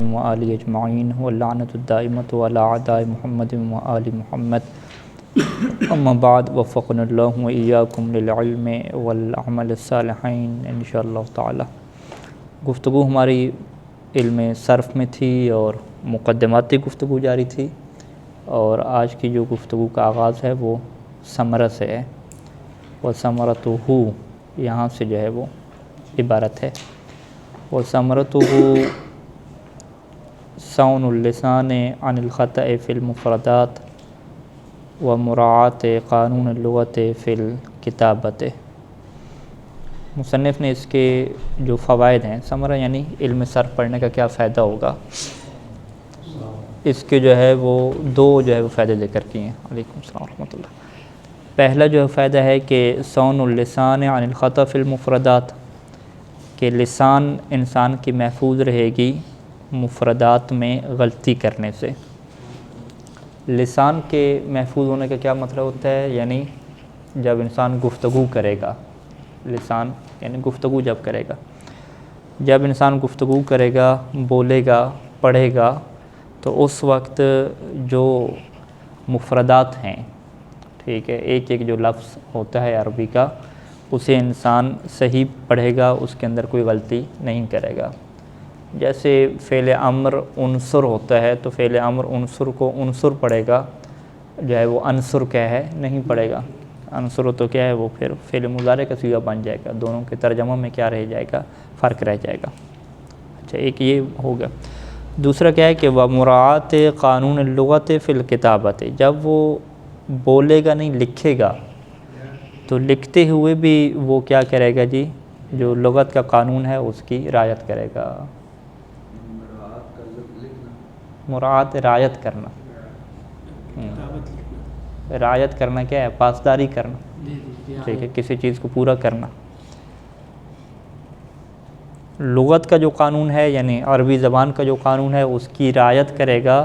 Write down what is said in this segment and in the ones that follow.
وآلہ اجمعین واللعنۃ الدائمۃ علی اعداء محمد وآل محمد اما بعد وفقنا اللہ وإیاکم للعلم والعمل الصالحین انشاءاللہ تعالی۔ گفتگو ہماری علم صرف میں تھی اور مقدماتی گفتگو جاری تھی، اور آج کی جو گفتگو کا آغاز ہے وہ ثمرہ سے ہے، وثمرتہ یہاں سے جو ہے وہ عبارت ہے۔ وثمرتہ صون اللسان عن الخطأ فی المفردات ومراعاة قانون اللغت فی الکتابت۔ مصنف نے اس کے جو فوائد ہیں، ثمرہ یعنی علم صرف پڑھنے کا کیا فائدہ ہوگا، اس کے جو ہے وہ دو جو ہے وہ فائدے ذکر کیے ہیں۔ علیکم السلام ورحمۃ اللہ۔ پہلا جو فائدہ ہے کہ صون اللسان عن الخطأ فی المفردات، کہ لسان انسان کی محفوظ رہے گی مفردات میں غلطی کرنے سے۔ لسان کے محفوظ ہونے کا کیا مطلب ہوتا ہے، یعنی جب انسان گفتگو کرے گا، لسان یعنی گفتگو جب کرے گا، جب انسان گفتگو کرے گا، بولے گا، پڑھے گا، تو اس وقت جو مفردات ہیں، ٹھیک ہے، ایک ایک جو لفظ ہوتا ہے عربی کا، اسے انسان صحیح پڑھے گا، اس کے اندر کوئی غلطی نہیں کرے گا۔ جیسے فعل امر عنصر ہوتا ہے، تو فعل امر عنصر کو عنصر پڑھے گا، جو ہے وہ عنصر کیا ہے نہیں پڑھے گا۔ عنصر تو کیا ہے وہ پھر فعل مضارع کا صیغہ بن جائے گا، دونوں کے ترجمہ میں کیا رہ جائے گا، فرق رہ جائے گا۔ اچھا، ایک یہ ہو گیا۔ دوسرا کیا ہے کہ وَمُرَاعَاةِ قانون اللغت فی الکتابت، جب وہ بولے گا نہیں لکھے گا، تو لکھتے ہوئے بھی وہ کیا کرے گا جی، جو لغت کا قانون ہے اس کی رعایت کرے گا۔ مراعات رعایت کرنا، رعایت کرنا کیا ہے، پاسداری کرنا، ٹھیک ہے، کسی چیز کو پورا کرنا۔ لغت کا جو قانون ہے یعنی عربی زبان کا جو قانون ہے اس کی رعایت کرے گا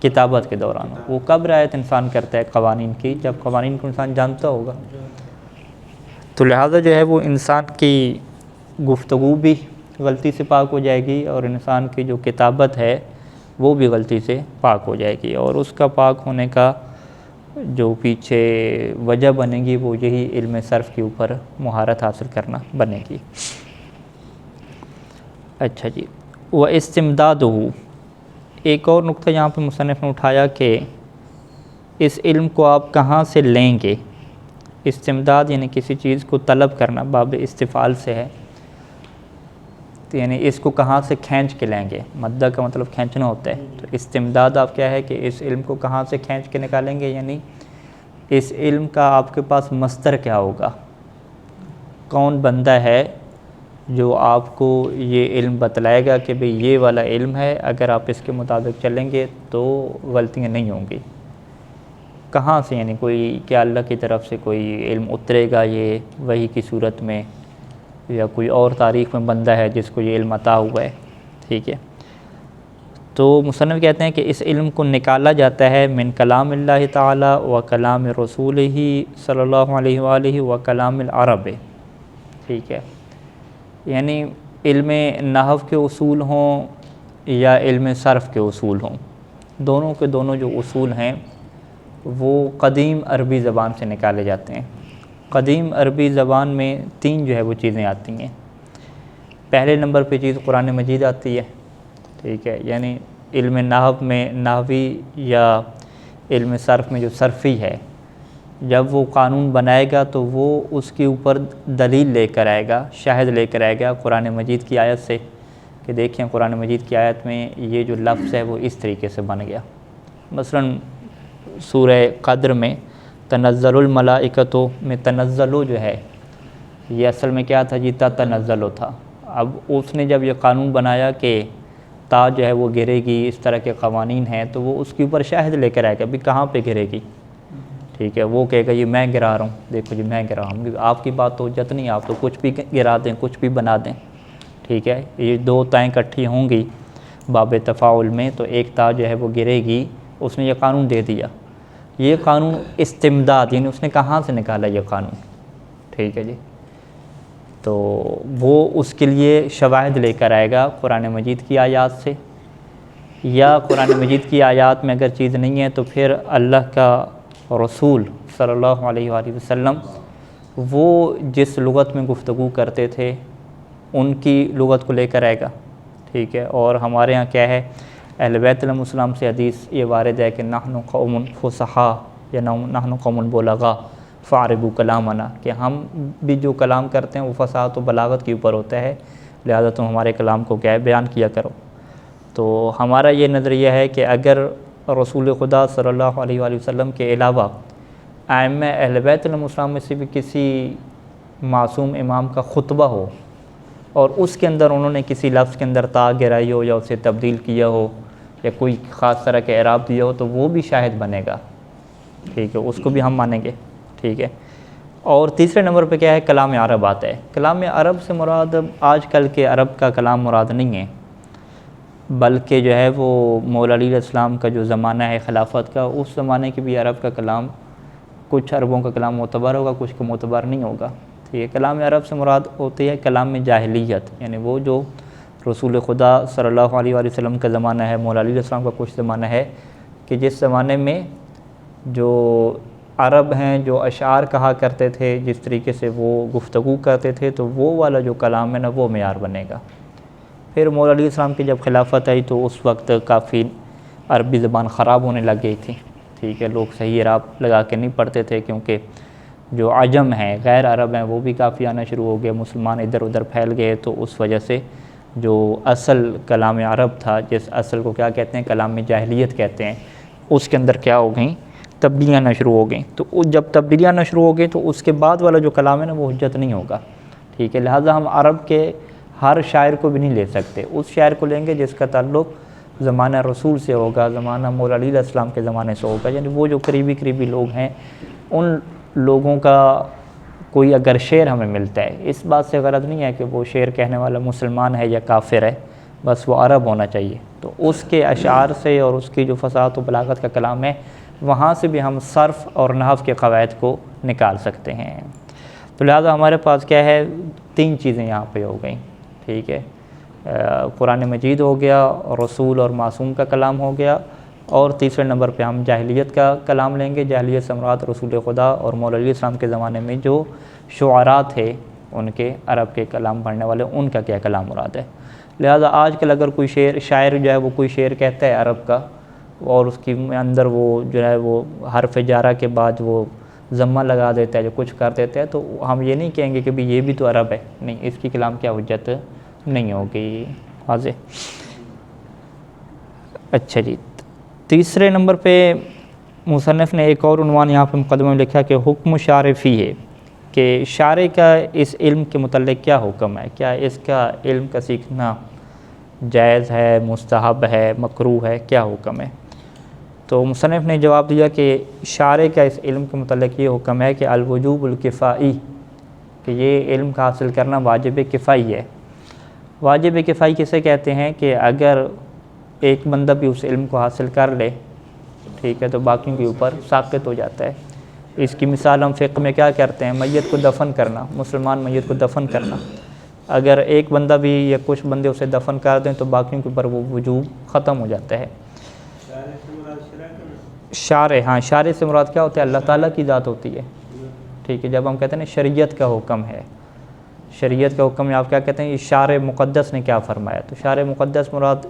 کتابت کے دوران۔ وہ کب رعایت انسان کرتا ہے قوانین کی، جب قوانین کو انسان جانتا ہوگا۔ تو لہٰذا جو ہے وہ انسان کی گفتگو بھی غلطی سے پاک ہو جائے گی، اور انسان کی جو کتابت ہے وہ بھی غلطی سے پاک ہو جائے گی، اور اس کا پاک ہونے کا جو پیچھے وجہ بنے گی وہ یہی علم صرف کے اوپر مہارت حاصل کرنا بنے گی۔ اچھا جی، وَاِسْتِمْدَادُهُ، ایک اور نقطہ یہاں پہ مصنف نے اٹھایا کہ اس علم کو آپ کہاں سے لیں گے۔ استمداد یعنی کسی چیز کو طلب کرنا، باب استفعال سے ہے، تو یعنی اس کو کہاں سے کھینچ کے لیں گے، مدہ کا مطلب کھینچنا ہوتا ہے، تو استمداد آپ کیا ہے کہ اس علم کو کہاں سے کھینچ کے نکالیں گے، یعنی اس علم کا آپ کے پاس مصدر کیا ہوگا، کون بندہ ہے جو آپ کو یہ علم بتلائے گا کہ بھئی یہ والا علم ہے، اگر آپ اس کے مطابق چلیں گے تو غلطیاں نہیں ہوں گی۔ کہاں سے، یعنی کوئی کیا اللہ کی طرف سے کوئی علم اترے گا یہ وحی کی صورت میں، یا کوئی اور تاریخ میں بندہ ہے جس کو یہ علم عطا ہوا ہے، ٹھیک ہے۔ تو مصنف کہتے ہیں کہ اس علم کو نکالا جاتا ہے من کلام اللہ تعالی و کلام رسولہ صلی اللہ علیہ وآلہ و کلام العرب، ٹھیک ہے، یعنی علم نحو کے اصول ہوں یا علم صرف کے اصول ہوں، دونوں کے دونوں جو اصول ہیں وہ قدیم عربی زبان سے نکالے جاتے ہیں۔ قدیم عربی زبان میں تین جو ہے وہ چیزیں آتی ہیں۔ پہلے نمبر پہ چیز قرآن مجید آتی ہے، ٹھیک ہے، یعنی علم نحو میں نحوی یا علم صرف میں جو صرفی ہے، جب وہ قانون بنائے گا تو وہ اس کے اوپر دلیل لے کر آئے گا، شاہد لے کر آئے گا قرآن مجید کی آیت سے، کہ دیکھیں قرآن مجید کی آیت میں یہ جو لفظ ہے وہ اس طریقے سے بن گیا۔ مثلاً سورہ قدر میں تنزل الملائکۃ میں تنزلو جو ہے یہ اصل میں کیا تھا جی، تنزلو تھا۔ اب اس نے جب یہ قانون بنایا کہ تا جو ہے وہ گرے گی، اس طرح کے قوانین ہیں، تو وہ اس کے اوپر شاہد لے کر آئے گا بھی کہاں پہ گرے گی، ٹھیک ہے، وہ کہے گا یہ میں گرا رہا ہوں، دیکھو جی میں گرا رہا ہوں، آپ کی بات تو حجت نہیں، آپ تو کچھ بھی گرا دیں، کچھ بھی بنا دیں، ٹھیک ہے۔ یہ دو تائیں اکٹھی ہوں گی باب تفاعل میں، تو ایک تا جو ہے وہ گرے گی، اس نے یہ قانون دے دیا۔ یہ قانون استمداد، یعنی اس نے کہاں سے نکالا یہ قانون، ٹھیک ہے جی، تو وہ اس کے لیے شواہد لے کر آئے گا قرآن مجید کی آیات سے، یا قرآن مجید کی آیات میں اگر چیز نہیں ہے تو پھر اللہ کا رسول صلی اللہ علیہ وآلہ وسلم وہ جس لغت میں گفتگو کرتے تھے ان کی لغت کو لے کر آئے گا، ٹھیک ہے۔ اور ہمارے ہاں کیا ہے، اہل بیت علیہم السلام سے حدیث یہ وارد ہے کہ نحن قوم فصحاء یا نحن قوم بلغاء فاعربوا کلامنا، کہ ہم بھی جو کلام کرتے ہیں وہ فصاحت و بلاغت کے اوپر ہوتا ہے، لہذا تم ہمارے کلام کو کیا ہے بیان کیا کرو۔ تو ہمارا یہ نظریہ ہے کہ اگر رسول خدا صلی اللہ علیہ وآلہ وسلم کے علاوہ ائمہ اہل بیت علیہم السلام میں سے بھی کسی معصوم امام کا خطبہ ہو اور اس کے اندر انہوں نے کسی لفظ کے اندر تا گرائی ہو یا اسے تبدیل کیا ہو یا کوئی خاص طرح کے اعراب دیا ہو تو وہ بھی شاہد بنے گا، ٹھیک ہے، اس کو بھی ہم مانیں گے، ٹھیک ہے۔ اور تیسرے نمبر پہ کیا ہے، کلام عرب آتا ہے۔ کلام عرب سے مراد آج کل کے عرب کا کلام مراد نہیں ہے، بلکہ جو ہے وہ مولا علی علیہ السلام کا جو زمانہ ہے خلافت کا، اس زمانے کے بھی عرب کا کلام، کچھ عربوں کا کلام معتبر ہوگا، کچھ کا معتبر نہیں ہوگا، ٹھیک ہے۔ کلام عرب سے مراد ہوتی ہے کلام میں جاہلیت، یعنی وہ جو رسول خدا صلی اللہ علیہ وآلہ وسلم کا زمانہ ہے، مولا علی علیہ السلام کا کچھ زمانہ ہے کہ جس زمانے میں جو عرب ہیں جو اشعار کہا کرتے تھے، جس طریقے سے وہ گفتگو کرتے تھے، تو وہ والا جو کلام ہے نا وہ معیار بنے گا۔ پھر مولا علیہ السلام کی جب خلافت آئی تو اس وقت کافی عربی زبان خراب ہونے لگ گئی تھی، ٹھیک ہے، لوگ صحیح اعراب لگا کے نہیں پڑھتے تھے، کیونکہ جو عجم ہیں، غیر عرب ہیں، وہ بھی کافی آنا شروع ہو گئے، مسلمان ادھر ادھر پھیل گئے، تو اس وجہ سے جو اصل کلام عرب تھا، جس اصل کو کیا کہتے ہیں، کلام میں جاہلیت کہتے ہیں، اس کے اندر کیا ہو گئیں، تبدیلیاں آنا شروع ہو گئیں۔ تو جب تبدیلیاں آنا شروع ہو گئی تو اس کے بعد والا جو کلام ہے نا وہ حجت نہیں ہوگا، ٹھیک ہے۔ لہٰذا ہم عرب کے ہر شاعر کو بھی نہیں لے سکتے، اس شاعر کو لیں گے جس کا تعلق زمانہ رسول سے ہوگا، زمانہ مولا علی علیہ السلام کے زمانے سے ہوگا، یعنی وہ جو قریبی لوگ ہیں ان لوگوں کا کوئی اگر شعر ہمیں ملتا ہے، اس بات سے غرض نہیں ہے کہ وہ شعر کہنے والا مسلمان ہے یا کافر ہے، بس وہ عرب ہونا چاہیے، تو اس کے اشعار سے اور اس کی جو فصاحت و بلاغت کا کلام ہے وہاں سے بھی ہم صرف اور نحو کے قواعد کو نکال سکتے ہیں۔ تو لہٰذا ہمارے پاس کیا ہے، تین چیزیں یہاں پہ ہو گئیں، ٹھیک ہے، قرآن مجید ہو گیا، رسول اور معصوم کا کلام ہو گیا، اور تیسرے نمبر پہ ہم جاہلیت کا کلام لیں گے۔ جاہلیت سے مراد رسول خدا اور مولا علیہ السلام کے زمانے میں جو شعراء تھے، ان کے عرب کے کلام پڑھنے والے، ان کا کیا کلام مراد ہے۔ لہٰذا آج کل اگر کوئی شاعر جو ہے وہ کوئی شعر کہتا ہے عرب کا اور اس کے اندر وہ جو ہے وہ حرف جارہ کے بعد وہ ضمہ لگا دیتا ہے، جو کچھ کر دیتا ہے، تو ہم یہ نہیں کہیں گے کہ بھی یہ بھی تو عرب ہے، نہیں، اس کی کلام کیا حجت نہیں ہوگی، واضح۔ اچھا جی، تیسرے نمبر پہ مصنف نے ایک اور عنوان یہاں پہ مقدمہ میں لکھا کہ حکم شارع فی ہے، کہ شارع کا اس علم کے متعلق کیا حکم ہے، کیا اس کا علم کا سیکھنا جائز ہے، مستحب ہے، مکروہ ہے، کیا حکم ہے؟ تو مصنف نے جواب دیا کہ شارع کا اس علم کے متعلق یہ حکم ہے کہ الوجوب الکفائی، کہ یہ علم کا حاصل کرنا واجب کفائی ہے۔ واجب کفائی کسے کہتے ہیں کہ اگر ایک بندہ بھی اس علم کو حاصل کر لے، ٹھیک ہے، تو باقیوں کے اوپر ساقط ہو جاتا ہے۔ اس کی مثال ہم فقہ میں کیا کرتے ہیں، میت کو دفن کرنا، مسلمان میت کو دفن کرنا، اگر ایک بندہ بھی یا کچھ بندے اسے دفن کر دیں تو باقیوں کے اوپر وہ وجوب ختم ہو جاتا ہے۔ شارع، ہاں، شارع سے مراد کیا ہوتا ہے، اللہ تعالیٰ کی ذات ہوتی ہے، ٹھیک ہے۔ جب ہم کہتے ہیں نا شریعت کا حکم ہے، شریعت کا حکم ہے، آپ کیا کہتے ہیں، یہ شارع مقدس نے کیا فرمایا، تو شارع مقدس مراد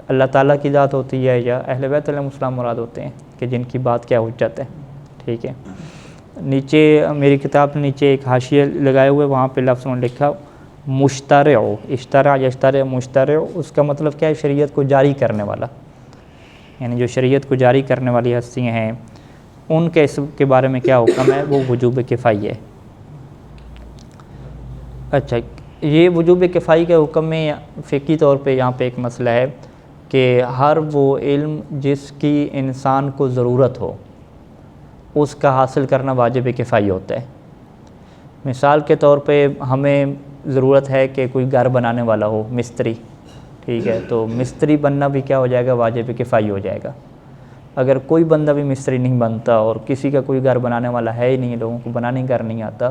اللہ تعالیٰ کی ذات ہوتی ہے یا اہل بیت علیہ السلام مراد ہوتے ہیں کہ جن کی بات کیا حجت ہے، ٹھیک ہے۔ نیچے میری کتاب میں نیچے ایک حاشیے لگائے ہوئے، وہاں پہ لفظ میں لکھا مشترع، اشترع یشترع مشترع، اس کا مطلب کیا ہے، شریعت کو جاری کرنے والا، یعنی جو شریعت کو جاری کرنے والی ہستیاں ہیں ان کے اس کے بارے میں کیا حکم ہے، وہ وجوب کفائی ہے۔ اچھا، یہ وجوب کفائی کے حکم میں فقہی طور پہ یہاں پہ ایک مسئلہ ہے کہ ہر وہ علم جس کی انسان کو ضرورت ہو اس کا حاصل کرنا واجب کفائی ہوتا ہے۔ مثال کے طور پہ ہمیں ضرورت ہے کہ کوئی گھر بنانے والا ہو، مستری، ٹھیک ہے، تو مستری بننا بھی کیا ہو جائے گا، واجب کفائی ہو جائے گا۔ اگر کوئی بندہ بھی مستری نہیں بنتا اور کسی کا کوئی گھر بنانے والا ہے ہی نہیں، لوگوں کو بنانے گھر نہیں آتا،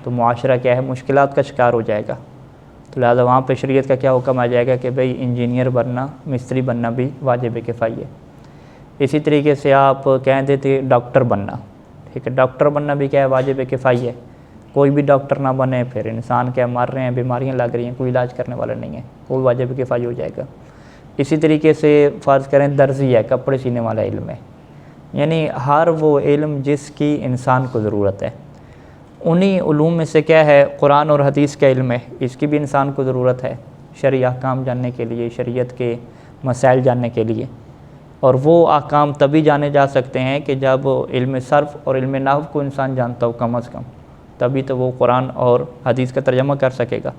تو معاشرہ کیا ہے، مشکلات کا شکار ہو جائے گا، تو لہٰذا وہاں پہ شریعت کا کیا حکم آ جائے گا کہ بھئی انجینئر بننا، مستری بننا بھی واجب کفائی ہے۔ اسی طریقے سے آپ کہہ دیتے ڈاکٹر بننا، ٹھیک ہے، ڈاکٹر بننا بھی کیا ہے، واجب کفائی ہے۔ کوئی بھی ڈاکٹر نہ بنے پھر انسان کیا مر رہے ہیں، بیماریاں لگ رہی ہیں، کوئی علاج کرنے والا نہیں ہے، وہ واجب کفائی ہو جائے گا۔ اسی طریقے سے فرض کریں درزی ہے، کپڑے سینے والا علم ہے، یعنی ہر وہ علم جس کی انسان کو ضرورت ہے، انہی علوم میں سے کیا ہے، قرآن اور حدیث کا علم ہے، اس کی بھی انسان کو ضرورت ہے شرعی احکام جاننے کے لیے، شریعت کے مسائل جاننے کے لیے۔ اور وہ احکام تبھی جانے جا سکتے ہیں کہ جب علم صرف اور علم نحو کو انسان جانتا ہو کم از کم، تبھی تو وہ قرآن اور حدیث کا ترجمہ کر سکے گا۔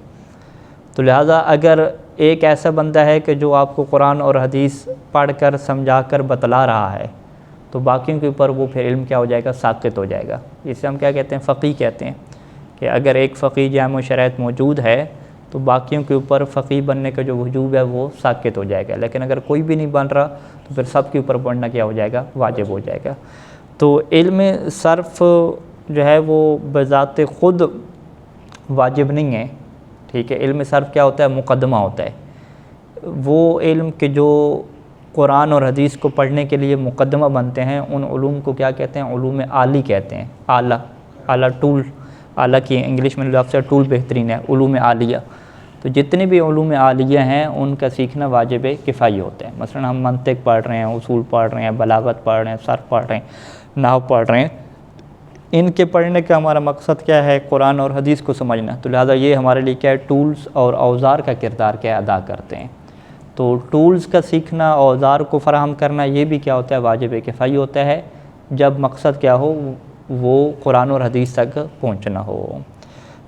تو لہٰذا اگر ایک ایسا بندہ ہے کہ جو آپ کو قرآن اور حدیث پڑھ کر سمجھا کر بتلا رہا ہے، تو باقیوں کے اوپر وہ پھر علم کیا ہو جائے گا، ساقط ہو جائے گا۔ اسے ہم کیا کہتے ہیں، فقیہ کہتے ہیں، کہ اگر ایک فقیہ جامع شرائط موجود ہے تو باقیوں کے اوپر فقیہ بننے کا جو وجوب ہے وہ ساقط ہو جائے گا، لیکن اگر کوئی بھی نہیں بن رہا تو پھر سب کے اوپر پڑھنا کیا ہو جائے گا، واجب ہو جائے گا۔ تو علم صرف جو ہے وہ بذات خود واجب نہیں ہے، ٹھیک ہے، علم صرف کیا ہوتا ہے، مقدمہ ہوتا ہے، وہ علم کہ جو قرآن اور حدیث کو پڑھنے کے لیے مقدمہ بنتے ہیں، ان علوم کو کیا کہتے ہیں، علوم عالی کہتے ہیں، اعلیٰ ٹول، اعلیٰ کی انگلش میں لفظ ہے ٹول بہترین ہے، علوم عالیہ۔ تو جتنے بھی علوم عالیہ ہیں ان کا سیکھنا واجب کفائی ہوتا ہے۔ مثلا ہم منطق پڑھ رہے ہیں، اصول پڑھ رہے ہیں، بلاغت پڑھ رہے ہیں، صرف پڑھ رہے ہیں، نحو پڑھ رہے ہیں، ان کے پڑھنے کا ہمارا مقصد کیا ہے، قرآن اور حدیث کو سمجھنا، تو لہٰذا یہ ہمارے لیے کیا ہے، ٹولز اور اوزار کا کردار کیا ادا کرتے ہیں۔ تو ٹولز کا سیکھنا، اوزار کو فراہم کرنا، یہ بھی کیا ہوتا ہے، واجب کفائی ہوتا ہے، جب مقصد کیا ہو، وہ قرآن اور حدیث تک پہنچنا ہو۔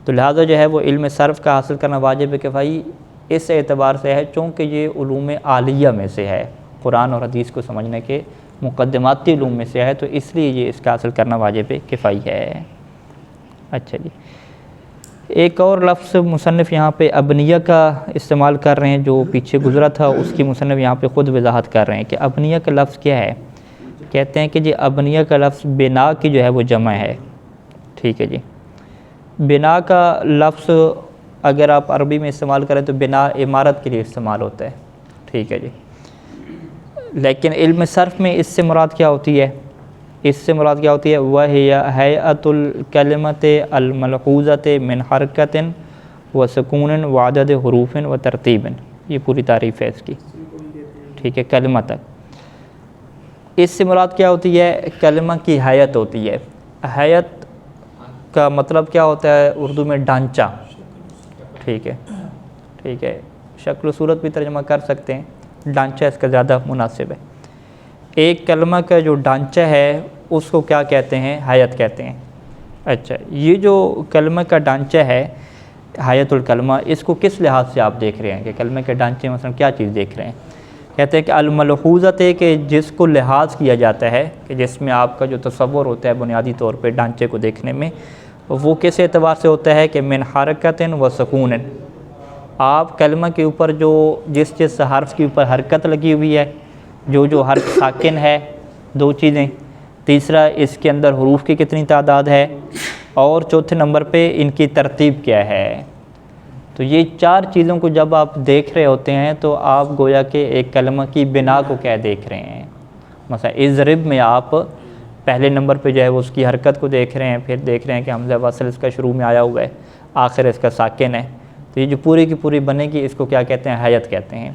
تو لہٰذا جو ہے وہ علم صرف کا حاصل کرنا واجب کفائی اس اعتبار سے ہے چونکہ یہ علوم عالیہ میں سے ہے، قرآن اور حدیث کو سمجھنے کے مقدماتی علوم میں سے ہے، تو اس لیے یہ اس کا حاصل کرنا واجب کفائی ہے۔ اچھا جی، ایک اور لفظ مصنف یہاں پہ ابنیہ کا استعمال کر رہے ہیں، جو پیچھے گزرا تھا اس کی مصنف یہاں پہ خود وضاحت کر رہے ہیں کہ ابنیہ کا لفظ کیا ہے۔ کہتے ہیں کہ جی ابنیہ کا لفظ بنا کی جو ہے وہ جمع ہے، ٹھیک ہے جی۔ بنا کا لفظ اگر آپ عربی میں استعمال کریں تو بنا عمارت کے لیے استعمال ہوتا ہے، ٹھیک ہے جی، لیکن علم صرف میں اس سے مراد کیا ہوتی ہے، اس سے مراد کیا ہوتی ہے، وَهِيَ هَيْئَةُ الْكَلِمَةِ الْمَلْحُوظَةِ مِنْ حَرْكَةٍ وَسُكُونٍ وَعَدَدِ حُرُوفٍ وَتَرْتِيبٍ، یہ پوری تعریف ہے اس کی، ٹھیک ہے، کلمہ تک۔ اس سے مراد کیا ہوتی ہے، کلمہ کی حیت ہوتی ہے۔ حیت کا مطلب کیا ہوتا ہے اردو میں، ڈھانچہ، ٹھیک ہے، ٹھیک ہے، شکل و صورت بھی ترجمہ کر سکتے ہیں، ڈھانچہ اس کا زیادہ مناسب ہے۔ ایک کلمہ کا جو ڈھانچہ ہے اس کو کیا کہتے ہیں، حیت کہتے ہیں۔ اچھا، یہ جو کلمہ کا ڈھانچہ ہے حیت الکلمہ، اس کو کس لحاظ سے آپ دیکھ رہے ہیں کہ کلمہ کے ڈھانچے مثلا کیا چیز دیکھ رہے ہیں؟ کہتے ہیں کہ الملحوظۃ، کہ جس کو لحاظ کیا جاتا ہے، کہ جس میں آپ کا جو تصور ہوتا ہے بنیادی طور پہ ڈھانچے کو دیکھنے میں، وہ کس اعتبار سے ہوتا ہے کہ من حرکت و سکون، آپ کلمہ کے اوپر جو جس حرف کے اوپر حرکت لگی ہوئی ہے، جو حرف ساکن ہے، دو چیزیں، تیسرا اس کے اندر حروف کی کتنی تعداد ہے، اور چوتھے نمبر پہ ان کی ترتیب کیا ہے۔ تو یہ چار چیزوں کو جب آپ دیکھ رہے ہوتے ہیں تو آپ گویا کہ ایک کلمہ کی بنا کو کیا دیکھ رہے ہیں۔ مثلا اضرب میں آپ پہلے نمبر پہ جو ہے وہ اس کی حرکت کو دیکھ رہے ہیں، پھر دیکھ رہے ہیں کہ حمزہ وصل اس کا شروع میں آیا ہوا ہے، آخر اس کا ساکن ہے، تو یہ جو پوری کی پوری بنے گی اس کو کیا کہتے ہیں، حیت کہتے ہیں۔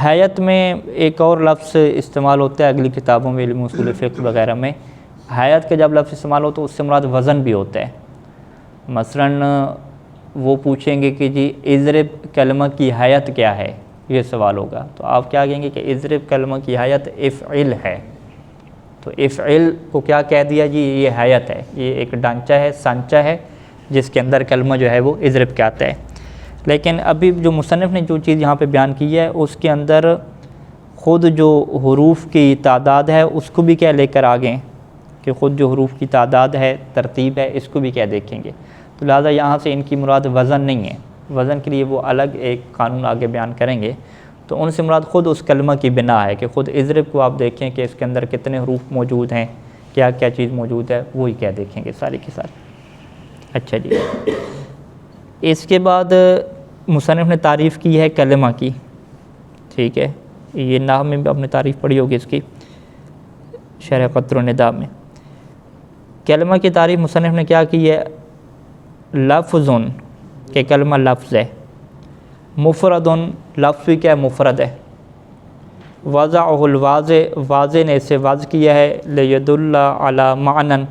حیت میں ایک اور لفظ استعمال ہوتا ہے اگلی کتابوں میں، علم اصول فقہ وغیرہ میں، حیت کا جب لفظ استعمال ہو تو اس سے مراد وزن بھی ہوتا ہے۔ مثلاً وہ پوچھیں گے کہ جی اضرب کلمہ کی حیت کیا ہے، یہ سوال ہوگا، تو آپ کیا کہیں گے کہ اضرب کلمہ کی حیت افعل ہے، تو افعل کو کیا کہہ دیا جی، یہ حیت ہے، یہ ایک ڈھانچہ ہے، سانچہ ہے، جس کے اندر کلمہ جو ہے وہ اضرب کیا آتا ہے۔ لیکن ابھی جو مصنف نے جو چیز یہاں پہ بیان کی ہے اس کے اندر خود جو حروف کی تعداد ہے اس کو بھی کیا لے کر آگے، کہ خود جو حروف کی تعداد ہے، ترتیب ہے، اس کو بھی کیا دیکھیں گے۔ تو لہٰذا یہاں سے ان کی مراد وزن نہیں ہے، وزن کے لیے وہ الگ ایک قانون آگے بیان کریں گے، تو ان سے مراد خود اس کلمہ کی بنا ہے، کہ خود اضرب کو آپ دیکھیں کہ اس کے اندر کتنے حروف موجود ہیں، کیا کیا چیز موجود ہے، وہی کیا دیکھیں گے ساری کی ساری۔ اچھا جی، اس کے بعد مصنف نے تعریف کی ہے کلمہ کی، ٹھیک ہے، یہ نحو میں بھی آپ نے تعریف پڑھی ہوگی اس کی، شرح قطر النداء میں۔ کلمہ کی تعریف مصنف نے کیا کی ہے؟ لفظ، کہ کلمہ لفظ ہے، مفرد، لفظ بھی کیا ہے؟ مفرد ہے، وضعہ الواضح، واضح نے اسے وضع کیا ہے، لیدل علی معنی،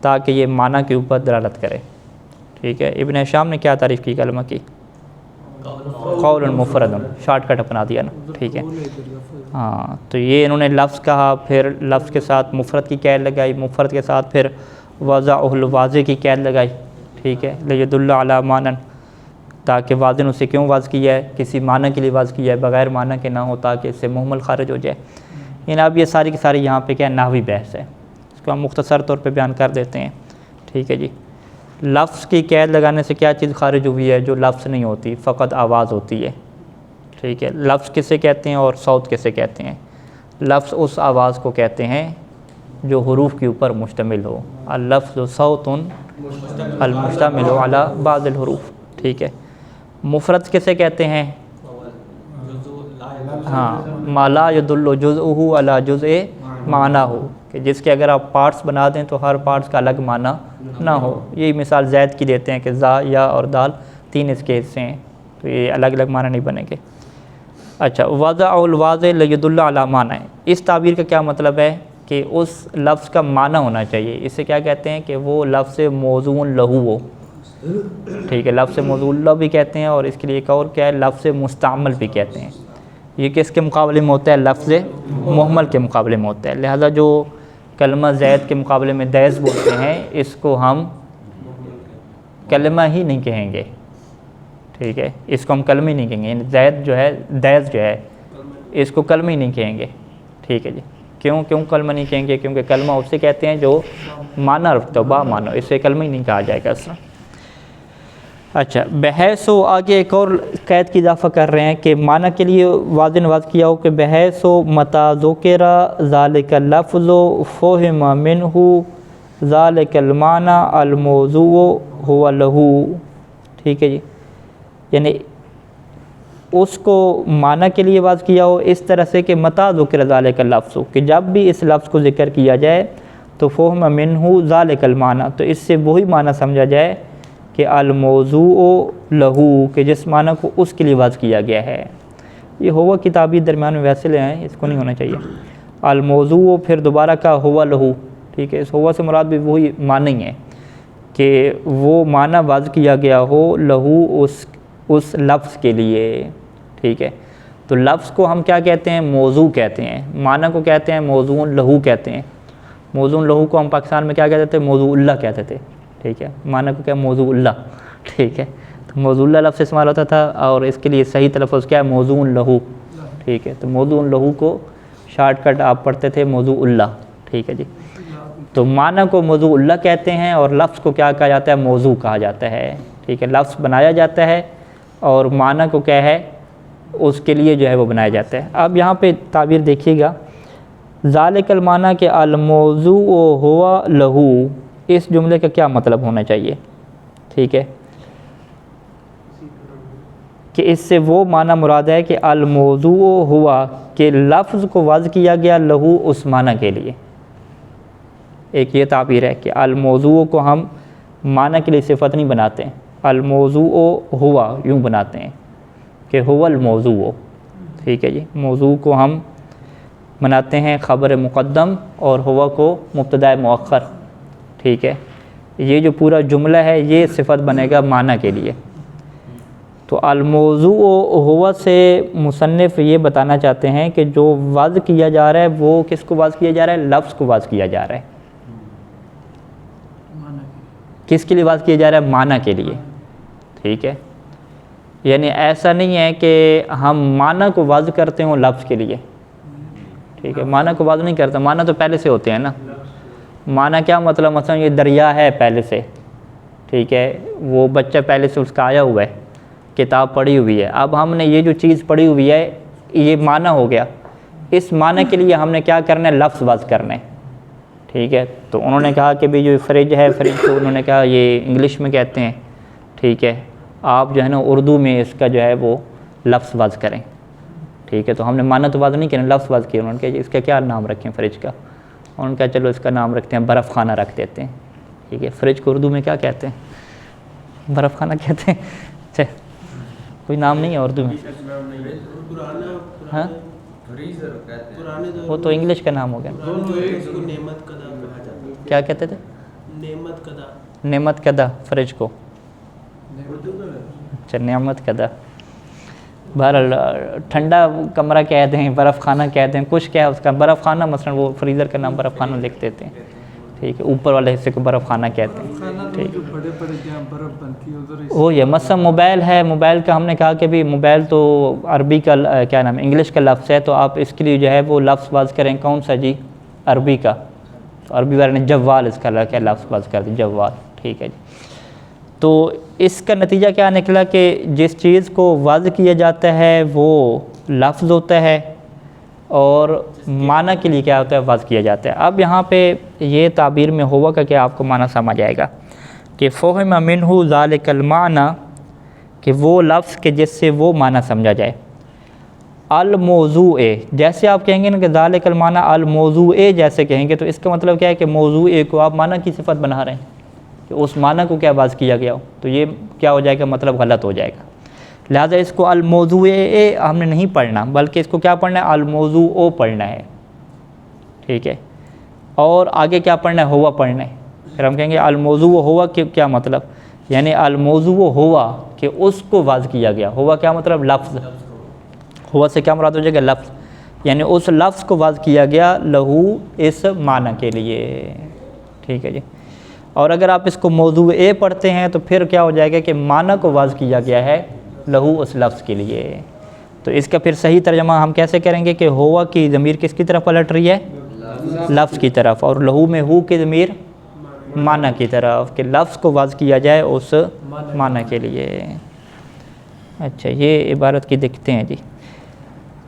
تاکہ یہ معنی کے اوپر دلالت کرے، ٹھیک ہے۔ ابن ہشام نے کیا تعریف کی کلمہ کی؟ قول مفرد، شارٹ کٹ اپنا دیا نا، ٹھیک ہے۔ ہاں، تو یہ انہوں نے لفظ کہا، پھر لفظ کے ساتھ مفرد کی قید لگائی، مفرد کے ساتھ پھر وضعہ الواضح کی قید لگائی، ٹھیک ہے، لیدل علی معنی، تاکہ واضح نے اسے کیوں وضع کیا ہے؟ کسی معنی کے لیے وضع کیا ہے، بغیر معنی کے نہ ہو، تاکہ اس سے مہمل خارج ہو جائے۔ یعنی اب یہ ساری کی ساری یہاں پہ کیا نحوی بحث ہے، اس کو ہم مختصر طور پہ بیان کر دیتے ہیں، ٹھیک ہے جی۔ لفظ کی قید لگانے سے کیا چیز خارج ہوئی ہے؟ جو لفظ نہیں ہوتی، فقط آواز ہوتی ہے، ٹھیک ہے۔ لفظ کسے کہتے ہیں اور صوت کسے کہتے ہیں؟ لفظ اس آواز کو کہتے ہیں جو حروف کے اوپر مشتمل ہو، اللفظ صوت المشتمل علی بعض الحروف، ٹھیک ہے۔ مفرد کسے کہتے ہیں؟ ہاں، ما لا یدل جزءہ علی جزء معنی ہو، کہ جس کے اگر آپ پارٹس بنا دیں تو ہر پارٹس کا الگ معنی نہ ہو۔ یہی مثال زید کی دیتے ہیں کہ زا، یا اور دال تین اس کے حصے ہیں، تو یہ الگ الگ معنی نہیں بنے گے۔ اچھا، وضع الواضح لیدل علی معنی، اس تعبیر کا کیا مطلب ہے؟ کہ اس لفظ کا معنی ہونا چاہیے۔ اسے کیا کہتے ہیں؟ کہ وہ لفظ موضوع لہو ہو، ٹھیک ہے، لفظ موضوع لہ بھی کہتے ہیں، اور اس کے لیے ایک اور کیا ہے؟ لفظ مستعمل بھی کہتے ہیں۔ یہ کس کے مقابلے میں ہوتا ہے؟ لفظ محمل کے مقابلے میں ہوتا ہے۔ لہذا جو کلمہ زید کے مقابلے میں دیز بولتے ہیں، اس کو ہم کلمہ ہی نہیں کہیں گے، ٹھیک ہے، اس کو ہم کلمہ ہی نہیں کہیں گے، یعنی زید جو ہے، دیز جو ہے، اس کو کلمہ ہی نہیں کہیں گے، ٹھیک ہے جی۔ کیوں کلمہ نہیں کہیں گے؟ کیونکہ کلمہ اسے کہتے ہیں جو معنی رکھتا ہو، با معنی، اسے کلمہ ہی نہیں کہا جائے گا اس طرح۔ اچھا، بحیث و آگے ایک اور قید کی اضافہ کر رہے ہیں کہ معنی کے لیے واضح نواز کیا ہو کہ بحیث و متا ذکر ذالک اللفظ فہم منہ ذالک المعنی الموضوع هو لہو، ٹھیک ہے جی، یعنی اس کو معنی کے لیے واضح کیا ہو اس طرح سے کہ متا ذکر ذالک اللفظ، کہ جب بھی اس لفظ کو ذکر کیا جائے تو فہم منہ ذالک المعنی، تو اس سے وہی معنی سمجھا جائے کہ الموضوع لہو، کہ جس معنی کو اس کے لیے وضع کیا گیا ہے۔ یہ ہوا کی تعبیر درمیان میں ویسے لے ہیں، اس کو نہیں ہونا چاہیے۔ الموضوع پھر دوبارہ کا ہوا لہو، ٹھیک ہے، اس ہوا سے مراد بھی وہی معنی ہے کہ وہ معنی وضع کیا گیا ہو لہو، اس لفظ کے لیے، ٹھیک ہے۔ تو لفظ کو ہم کیا کہتے ہیں؟ موضوع کہتے ہیں، معنی کو کہتے ہیں موضوع لہو کہتے ہیں۔ موضوع لہو کو ہم پاکستان میں کیا کہتے تھے؟ موضوع اللہ کہتے تھے، ٹھیک ہے، معنی کو کیا؟ موضوع اللہ، ٹھیک ہے۔ تو موضوع اللہ لفظ استعمال ہوتا تھا، اور اس کے لیے صحیح تلفظ کیا ہے؟ موضوع لہو، ٹھیک ہے۔ تو موضوع لہو کو شارٹ کٹ آپ پڑھتے تھے موضوع اللہ، ٹھیک ہے جی۔ تو معنی کو موضوع اللہ کہتے ہیں، اور لفظ کو کیا کہا جاتا ہے؟ موضوع کہا جاتا ہے، ٹھیک ہے۔ لفظ بنایا جاتا ہے اور معنی کو کیا ہے؟ اس کے لیے جو ہے وہ بنایا جاتا ہے۔ اب یہاں پہ تعبیر دیکھیے گا، ذالک المعنی کہ الموضوع ہوا لہو، اس جملے کا کیا مطلب ہونا چاہیے؟ ٹھیک ہے، کہ اس سے وہ معنی مراد ہے کہ الموضوع ہوا، کہ لفظ کو وضع کیا گیا لہو، اس معنی کے لیے۔ ایک یہ تعبیر ہے کہ الموضوع کو ہم معنی کے لیے صفت نہیں بناتے ہیں، الموضوع ہوا یوں بناتے ہیں کہ ہوا الموضوع، ٹھیک ہے جی۔ موضوع کو ہم بناتے ہیں خبر مقدم، اور ہوا کو مبتدا مؤخر، ٹھیک ہے۔ یہ جو پورا جملہ ہے یہ صفت بنے گا معنی کے لیے۔ تو الموضوع ہوا سے مصنف یہ بتانا چاہتے ہیں کہ جو وضع کیا جا رہا ہے وہ کس کو وضع کیا جا رہا ہے؟ لفظ کو وضع کیا جا رہا ہے۔ کس کے لیے وضع کیا جا رہا ہے؟ معنی کے لیے، ٹھیک ہے۔ یعنی ایسا نہیں ہے کہ ہم معنی کو وضع کرتے ہوں لفظ کے لیے، ٹھیک ہے، معنی کو وضع نہیں کرتا، معنی تو پہلے سے ہوتے ہیں نا۔ معنی کیا مطلب؟ مثلا یہ دریا ہے پہلے سے، ٹھیک ہے، وہ بچہ پہلے سے اس کا آیا ہوا ہے، کتاب پڑھی ہوئی ہے، اب ہم نے یہ جو چیز پڑھی ہوئی ہے یہ معنی ہو گیا، اس معنی کے لیے ہم نے کیا کرنا ہے؟ لفظ وضع کرنا ہے، ٹھیک ہے۔ تو انہوں نے کہا کہ بھی جو فریج ہے، فریج کو انہوں نے کہا یہ انگلش میں کہتے ہیں، ٹھیک ہے، آپ جو ہے نا اردو میں اس کا جو ہے وہ لفظ وضع کریں، ٹھیک ہے. تو ہم نے معنی تو وضع نہیں کیا، لفظ وضع کیا. انہوں نے کہا اس کا کیا نام رکھیں فریج کا؟ انہوں نے کہا چلو اس کا نام رکھتے ہیں برف خانہ رکھ دیتے ہیں، ٹھیک ہے. فریج کو اردو میں کیا کہتے ہیں؟ برف خانہ کہتے ہیں. اچھا کوئی نام نہیں ہے اردو میں؟ ہاں وہ تو انگلش کا نام ہو گیا. کیا کہتے تھے؟ نعمت کدہ فریج کو. اچھا نعمت کدہ. بہرحال ٹھنڈا کمرہ کہتے ہیں، برف خانہ کہتے ہیں، کچھ کیا ہے اس کا برف خانہ، مثلا وہ فریزر کا نام برف خانہ لکھ دیتے ہیں، ٹھیک ہے. اوپر والے حصے کو برف خانہ کہتے ہیں، ٹھیک. وہ یہ مثلا موبائل ہے، موبائل کا ہم نے کہا کہ بھی موبائل تو عربی کا کیا نام ہے، انگلش کا لفظ ہے، تو آپ اس کے لیے جو ہے وہ لفظ وضع کریں کون سا جی؟ عربی کا. تو عربی والے نے جوال اس کا کیا لفظ وضع کر دیا، جوال، ٹھیک ہے جی. تو اس کا نتیجہ کیا نکلا کہ جس چیز کو وضع کیا جاتا ہے وہ لفظ ہوتا ہے اور معنی کے لیے کیا ہوتا ہے؟ وضع کیا جاتا ہے. اب یہاں پہ یہ تعبیر میں ہوا کا کہ آپ کو معنی سمجھ آئے گا کہ فہم منہ ذالک المعنی، کہ وہ لفظ کہ جس سے وہ معنی سمجھا جائے. الموضوع، جیسے آپ کہیں گے نا کہ ذالک المعنی الموضوع جیسے کہیں گے، تو اس کا مطلب کیا ہے کہ موضوع کو آپ معنی کی صفت بنا رہے ہیں کہ اس معنی کو کیا وضع کیا گیا ہو، تو یہ کیا ہو جائے گا؟ مطلب غلط ہو جائے گا. لہٰذا اس کو الموضوع ہم نے نہیں پڑھنا، بلکہ اس کو کیا پڑھنا ہے؟ الموضوع پڑھنا ہے، ٹھیک ہے. اور آگے کیا پڑھنا ہے؟ ہوا پڑھنا ہے. پھر ہم کہیں گے الموضوع ہوا کہ کیا مطلب؟ یعنی الموضوع ہوا کہ اس کو وضع کیا گیا. ہوا کیا مطلب؟ لفظ. ہوا سے کیا مراد ہو جائے گا؟ لفظ. یعنی اس لفظ کو وضع کیا گیا لہو اس معنی کے لیے، ٹھیک ہے جی. اور اگر آپ اس کو موضوع پڑھتے ہیں تو پھر کیا ہو جائے گا کہ معنی کو وضع کیا گیا ہے لہو اس لفظ کے لیے. تو اس کا پھر صحیح ترجمہ ہم کیسے کریں گے کہ ہوا کی ضمیر کس کی طرف پلٹ رہی ہے؟ لفظ کی طرف، اور لہو میں ہو کی ضمیر معنی کی طرف، کہ لفظ کو وضع کیا جائے اس معنی کے لیے. اچھا یہ عبارت کی دیکھتے ہیں جی.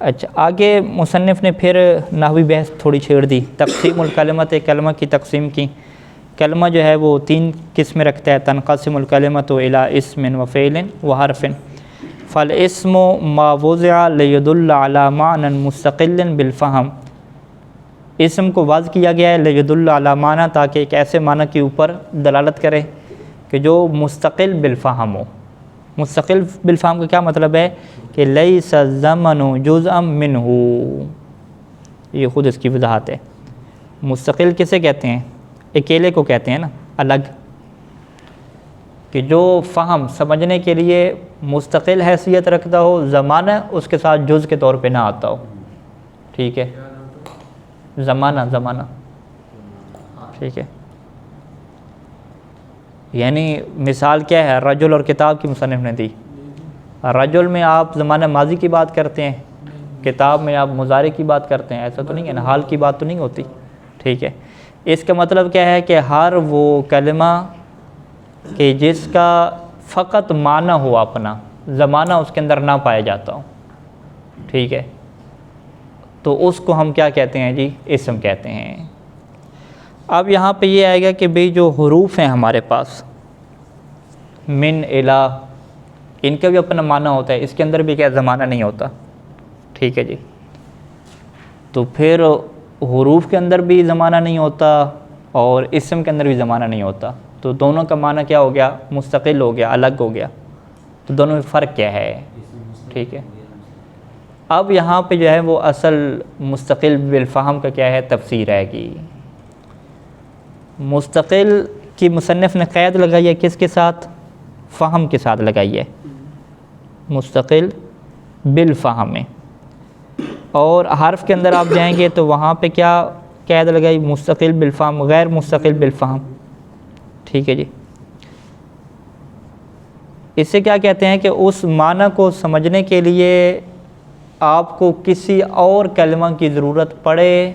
اچھا آگے مصنف نے پھر نحوی بحث تھوڑی چھیڑ دی. تقسیم الکلمت، کلمہ کی تقسیم کی. کلمہ جو ہے وہ 3 قسمیں رکھتا ہے. تنقسم الکلمۃ الی اسم و فعل و حرف. فالاسم ما وضع لیدل علی معنی مستقل بالفہم. اسم کو وضع کیا گیا ہے لیدل علی معنی، تاکہ ایک ایسے معنی کے اوپر دلالت کرے کہ جو مستقل بالفہم ہو. مستقل بالفہم کا کیا مطلب ہے؟ کہ لیس الزمن جزءا منہ. یہ خود اس کی وضاحت ہے. مستقل کسے کہتے ہیں؟ اکیلے کو کہتے ہیں نا، الگ، کہ جو فہم سمجھنے کے لیے مستقل حیثیت رکھتا ہو، زمانہ اس کے ساتھ جز کے طور پہ نہ آتا ہو، ٹھیک ہے. زمانہ، ٹھیک ہے. یعنی مثال کیا ہے؟ رجل اور کتاب کی مصنف نے دی. رجل میں آپ زمانہ ماضی کی بات کرتے ہیں، کتاب میں آپ مضارع کی بات کرتے ہیں. ایسا تو نہیں ہے نا، حال کی بات تو نہیں ہوتی، ٹھیک ہے. اس کا مطلب کیا ہے کہ ہر وہ کلمہ کہ جس کا فقط معنی ہو اپنا، زمانہ اس کے اندر نہ پایا جاتا ہو، ٹھیک ہے، تو اس کو ہم کیا کہتے ہیں جی؟ اسم کہتے ہیں. اب یہاں پہ یہ آئے گا کہ بھئی جو حروف ہیں ہمارے پاس، من الہ، ان کا بھی اپنا معنی ہوتا ہے. اس کے اندر بھی کیا زمانہ نہیں ہوتا، ٹھیک ہے جی. تو پھر حروف کے اندر بھی زمانہ نہیں ہوتا اور اسم کے اندر بھی زمانہ نہیں ہوتا. تو دونوں کا معنی کیا ہو گیا؟ مستقل ہو گیا، الگ ہو گیا. تو دونوں میں فرق کیا ہے؟ ٹھیک ہے. اب یہاں پہ جو ہے وہ اصل مستقل بالفہم کا کیا ہے؟ تفسیر رہے گی. مستقل کی مصنف نے قید لگائی ہے کس کے ساتھ؟ فہم کے ساتھ لگائی ہے. مستقل بالفہم میں. اور حرف کے اندر آپ جائیں گے تو وہاں پہ کیا قید لگائی؟ مستقل بالفہم، غیر مستقل بالفہم، ٹھیک ہے جی. اس سے کیا کہتے ہیں کہ اس معنی کو سمجھنے کے لیے آپ کو کسی اور کلمہ کی ضرورت پڑے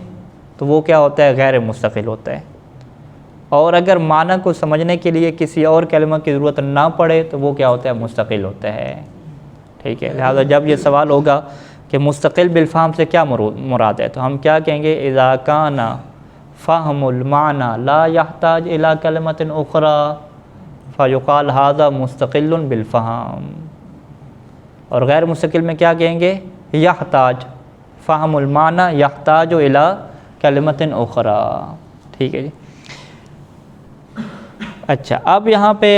تو وہ کیا ہوتا ہے؟ غیر مستقل ہوتا ہے. اور اگر معنی کو سمجھنے کے لیے کسی اور کلمہ کی ضرورت نہ پڑے تو وہ کیا ہوتا ہے؟ مستقل ہوتا ہے، ٹھیک ہے. لہٰذا جب یہ سوال ہوگا کہ مستقل بالفہم سے کیا مراد ہے، تو ہم کیا کہیں گے؟ اذا کان فہم المعنی لا یحتاج الی کلمۃ اخری فیقال ھذا مستقل بالفہم، اور غیر مستقل میں کیا کہیں گے؟ یحتاج، فہم المعنی یحتاج الی کلمۃ اخری، ٹھیک ہے جی۔ اچھا، اب یہاں پہ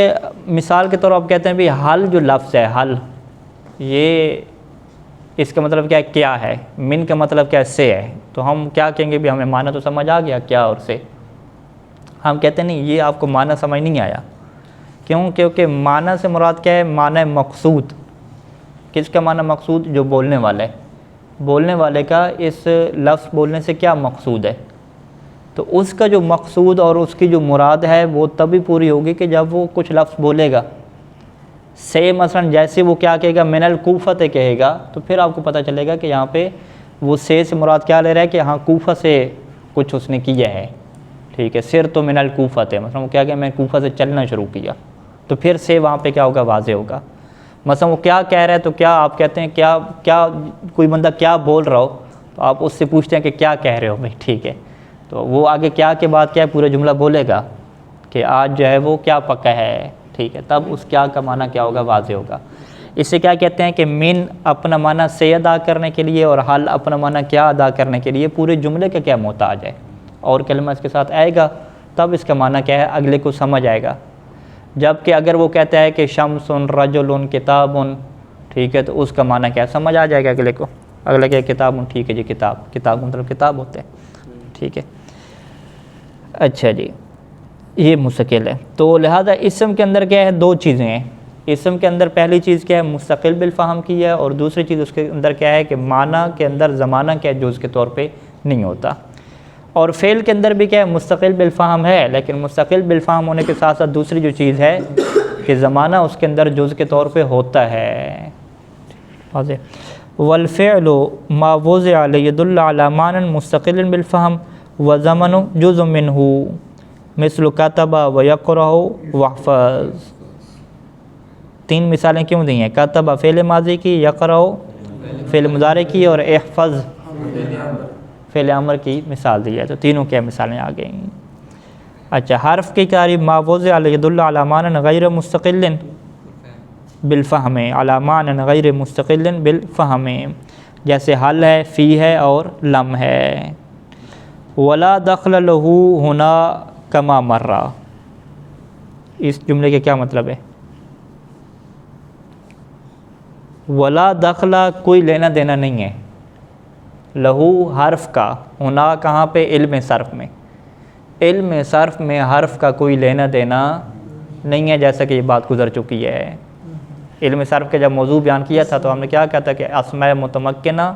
مثال کے طور پر آپ کہتے ہیں بھی حل جو لفظ ہے، حل، یہ اس کا مطلب کیا ہے؟ من کا مطلب کیا سے ہے، تو ہم کیا کہیں گے بھی ہمیں معنی تو سمجھ آ گیا کیا اور سے، ہم کہتے ہیں نہیں، یہ آپ کو معنی سمجھ نہیں آیا۔ کیوں؟ کیونکہ معنی سے مراد کیا ہے؟ معنی مقصود۔ کس کا معنی مقصود؟ جو بولنے والا ہے، بولنے والے کا اس لفظ بولنے سے کیا مقصود ہے، تو اس کا جو مقصود اور اس کی جو مراد ہے وہ تبھی پوری ہوگی کہ جب وہ کچھ لفظ بولے گا۔ سے مثلا جیسے وہ کیا کہے گا؟ من الکوفہ کہے گا، تو پھر آپ کو پتہ چلے گا کہ یہاں پہ وہ سے مراد کیا لے رہا ہے کہ ہاں کوفہ سے کچھ اس نے کیا ہے، ٹھیک ہے، سر تو من الکوفہ مثلا وہ کیا کہ میں کوفہ سے چلنا شروع کیا، تو پھر سے وہاں پہ کیا ہوگا؟ واضح ہوگا۔ مثلا وہ کیا کہہ رہا ہے، تو کیا آپ کہتے ہیں کیا کوئی بندہ کیا بول رہا ہو، تو آپ اس سے پوچھتے ہیں کہ کیا کہہ رہے ہو بھائی، ٹھیک ہے، تو وہ آگے کیا کے بعد کیا ہے؟ پورا جملہ بولے گا کہ آج جو ہے وہ کیا پکا ہے، ٹھیک ہے، تب اس کیا کا معنی کیا ہوگا؟ واضح ہوگا۔ اس سے کیا کہتے ہیں کہ من اپنا معنی سے ادا کرنے کے لیے اور حل اپنا معنی کیا ادا کرنے کے لیے پورے جملے کا کیا محتاج ہے، اور کلمہ اس کے ساتھ آئے گا تب اس کا معنی کیا ہے؟ اگلے کو سمجھ آئے گا۔ جبکہ اگر وہ کہتا ہے کہ شمس رجل کتاب، ٹھیک ہے، تو اس کا معنی کیا ہے؟ سمجھ آ جائے گا اگلے کو، اگلے کہ کتاب، ٹھیک ہے جی، کتاب کا مطلب کتاب ہوتے ہیں، ٹھیک ہے۔ اچھا جی، یہ مستقل ہے، تو لہذا اسم کے اندر کیا ہے؟ دو چیزیں ہیں۔ اسم کے اندر پہلی چیز کیا ہے؟ مستقل بالفہم کی ہے، اور دوسری چیز اس کے اندر کیا ہے کہ معنی کے اندر زمانہ کیا ہے؟ جز کے طور پہ نہیں ہوتا۔ اور فعل کے اندر بھی کیا ہے؟ مستقل بالفہم ہے، لیکن مستقل بالفہم ہونے کے ساتھ ساتھ دوسری جو چیز ہے کہ زمانہ اس کے اندر جز کے طور پہ ہوتا ہے۔ والفعل ما وضع لیدل علی معنی مستقل بالفہم وزمن جزء منہ مثل کتب ویقرأ واحفظ۔ تین مثالیں کیوں دی ہیں؟ کتب فعل ماضی کی، یقرأ فعل مضارع کی، اور احفظ فعل امر کی مثال دی ہے، تو تینوں کیا مثالیں آ گئیں۔ اچھا، حرف کی تعریف ما وضع لیدل علی معنی غیر مستقل بالفہم، علی معنی غیر مستقل بالفہم، جیسے حل ہے، فی ہے، اور لم ہے۔ ولا دخل لہ ہنا کما مر، اس جملے کے کیا مطلب ہے؟ ولا دخل کوئی لینا دینا نہیں ہے، لہو حرف کا، ہنا کہاں پہ؟ علم صرف میں، علم صرف میں حرف کا کوئی لینا دینا نہیں ہے، جیسا کہ یہ بات گزر چکی ہے۔ علم صرف کے جب موضوع بیان کیا تھا تو ہم نے کیا کہا تھا کہ اسماء متمکنہ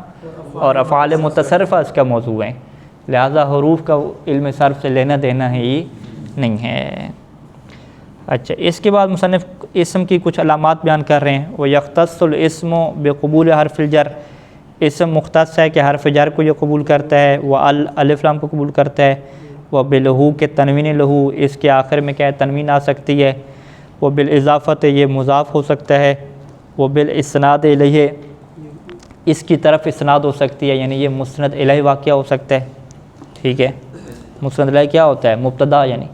اور افعال متصرفہ اس کا موضوع ہے، لہذا حروف کا علم صرف سے لینا دینا ہی نہیں ہے۔ اچھا، اس کے بعد مصنف اسم کی کچھ علامات بیان کر رہے ہیں۔ وہ یختص الاسم بقبول حرف الجر، اسم مختص ہے کہ حرف جر کو یہ قبول کرتا ہے، وہ الف لام کو قبول کرتا ہے، وہ بلہو کے تنوین لہو، اس کے آخر میں کیا ہے؟ تنوین آ سکتی ہے، وہ بالاضافت یہ مضاف ہو سکتا ہے، وہ بالاسناد الیہ اس کی طرف اسناد ہو سکتی ہے، یعنی یہ مسند الیہ واقعہ ہو سکتا ہے، ٹھیک ہے۔ مسند الیہ کیا ہوتا ہے؟ مبتدا، یعنی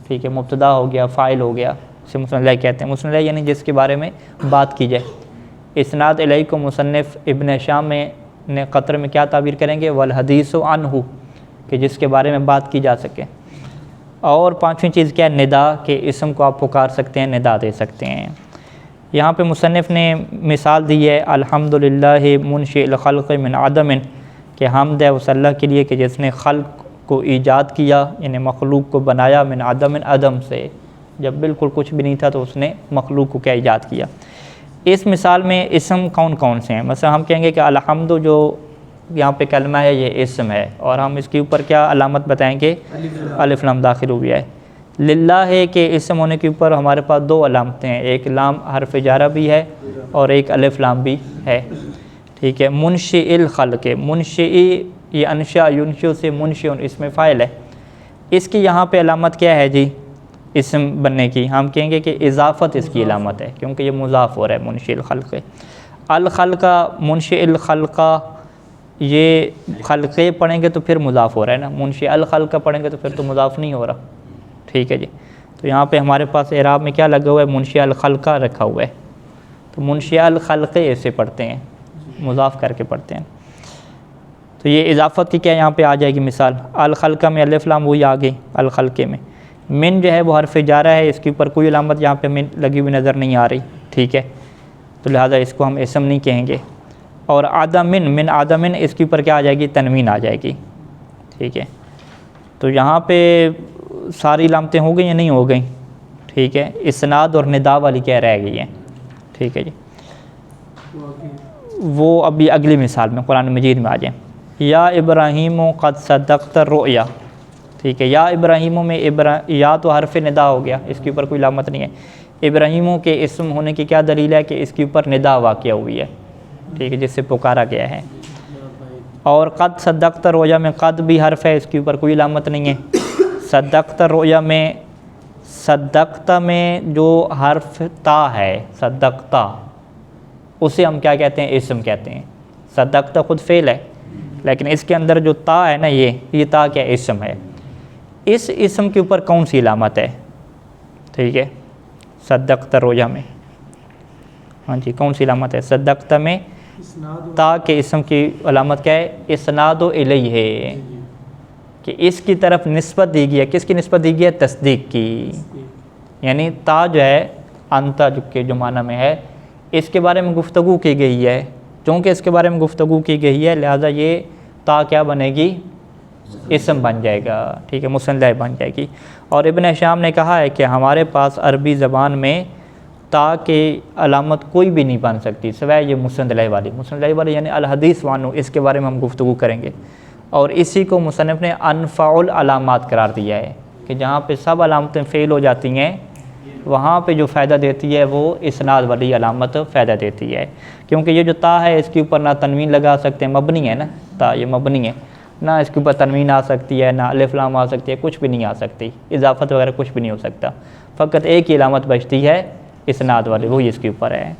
ٹھیک ہے، مبتدا ہو گیا، فاعل ہو گیا، اسے مسند الیہ کہتے ہیں۔ مسند الیہ یعنی جس کے بارے میں بات کی جائے۔ اسناد الیہ کو مصنف ابن شام نے قطر میں کیا تعبیر کریں گے؟ والحدیث عنہ، کہ جس کے بارے میں بات کی جا سکے۔ اور پانچویں چیز کیا ہے؟ ندا، کہ اسم کو آپ پکار سکتے ہیں، ندا دے سکتے ہیں۔ یہاں پہ مصنف نے مثال دی ہے الحمدللہ منشئ الخلق من عدم، کہ حمد ہے اس اللہ کے لیے کہ جس نے خلق کو ایجاد کیا، یعنی مخلوق کو بنایا، من عدم، عدم سے، جب بالکل کچھ بھی نہیں تھا تو اس نے مخلوق کو کیا ایجاد کیا۔ اس مثال میں اسم کون کون سے ہیں؟ مثلا ہم کہیں گے کہ الحمد جو یہاں پہ کلمہ ہے یہ اسم ہے، اور ہم اس کے اوپر کیا علامت بتائیں گے؟ الف لام داخل ہوئی ہے۔ للہ ہے کہ اسم ہونے کے اوپر ہمارے پاس دو علامتیں ہیں، ایک لام حرف جارہ بھی ہے اور ایک الف لام بھی ہے، ٹھیک ہے۔ منشئ الخلق، منشئ یہ انشاء ینشئ سے منشئ اس میں فاعل ہے، اس کی یہاں پہ علامت کیا ہے جی؟ اسم بننے کی ہم کہیں گے کہ اضافت اس کی علامت ہے، کیونکہ یہ مضاف ہو رہا ہے منشئ الخلق۔ الخلقہ، منشئ الخلقہ، یہ خلقے پڑھیں گے تو پھر مضاف ہو رہا ہے نا، منشئ الخلقہ پڑھیں گے تو پھر تو مضاف نہیں ہو رہا، ٹھیک ہے جی۔ تو یہاں پہ ہمارے پاس اعراب میں کیا لگا ہوا ہے؟ منشیہ الخلقہ رکھا ہوا ہے، تو منشیہ الخلقے ایسے پڑھتے ہیں، مضاف کر کے پڑھتے ہیں۔ تو یہ اضافت کی کیا یہاں پہ آ جائے گی مثال، الخلقہ میں الف لام وہی آ گئی الخلقے میں۔ من جو ہے وہ حرف جارہ ہے، اس کے اوپر کوئی علامت یہاں پہ من لگی ہوئی نظر نہیں آ رہی، ٹھیک ہے، تو لہٰذا اس کو ہم اسم نہیں کہیں گے۔ اور آدمن، من آدمن، اس کے اوپر کیا آ جائے گی؟ تنوین آ جائے گی، ٹھیک ہے۔ تو یہاں پہ ساری علامتیں ہو گئی یا نہیں ہو گئیں؟ ٹھیک ہے، اسناد اور ندا والی کیا رہ گئی ہیں، ٹھیک ہے جی، وہ ابھی اگلی مثال میں قرآن مجید میں آ جائیں۔ یا ابراہیم قد صدقت الرؤیا، ٹھیک ہے، یا ابراہیموں میں یا تو حرف ندا ہو گیا، اس کے اوپر کوئی علامت نہیں ہے۔ ابراہیموں کے اسم ہونے کی کیا دلیل ہے؟ کہ اس کے اوپر ندا واقع ہوئی ہے، ٹھیک ہے، جس سے پکارا گیا ہے۔ اور قد صدقت الرؤیا میں قد بھی حرف ہے، اس کے اوپر کوئی علامت نہیں ہے۔ صدقت الرؤیا میں، صدقت میں جو حرف تا ہے، صدقتا، اسے ہم کیا کہتے ہیں؟ اسم کہتے ہیں۔ صدقت خود فعل ہے، لیکن اس کے اندر جو تا ہے نا، یہ تا کیا اسم ہے۔ اس اسم کے اوپر کون سی علامت ہے؟ ٹھیک ہے، صدقت الرؤیا میں، ہاں جی، کون سی علامت ہے؟ صدقت میں تا کے اسم کی علامت کیا ہے؟ اسناد الیہ، کہ اس کی طرف نسبت دی گئی ہے۔ کس کی نسبت دی گئی ہے؟ تصدیق کی، یعنی تا جو ہے انتا جو معنی میں ہے، اس کے بارے میں گفتگو کی گئی ہے، چونکہ اس کے بارے میں گفتگو کی گئی ہے لہٰذا یہ تا کیا بنے گی؟ اسم بن جائے گا، ٹھیک ہے، مسندہ بن جائے گی۔ اور ابن ہشام نے کہا ہے کہ ہمارے پاس عربی زبان میں تا کی علامت کوئی بھی نہیں بن سکتی سوائے یہ مسندہ والی یعنی الحدیث وانو، اس کے بارے میں ہم گفتگو کریں گے۔ اور اسی کو مصنف نے انفع العلامات قرار دیا ہے، کہ جہاں پہ سب علامتیں فیل ہو جاتی ہیں وہاں پہ جو فائدہ دیتی ہے وہ اسناد والی علامت فائدہ دیتی ہے، کیونکہ یہ جو تا ہے اس کے اوپر نہ تنوین لگا سکتے ہیں، مبنی ہے نا، تا یہ مبنی ہے، نہ اس کے اوپر تنوین آ سکتی ہے، نہ الف لام آ سکتی ہے، کچھ بھی نہیں آ سکتی، اضافت وغیرہ کچھ بھی نہیں ہو سکتا، فقط ایک ہی علامت بچتی ہے اسناد والی، وہی اس کے اوپر ہے۔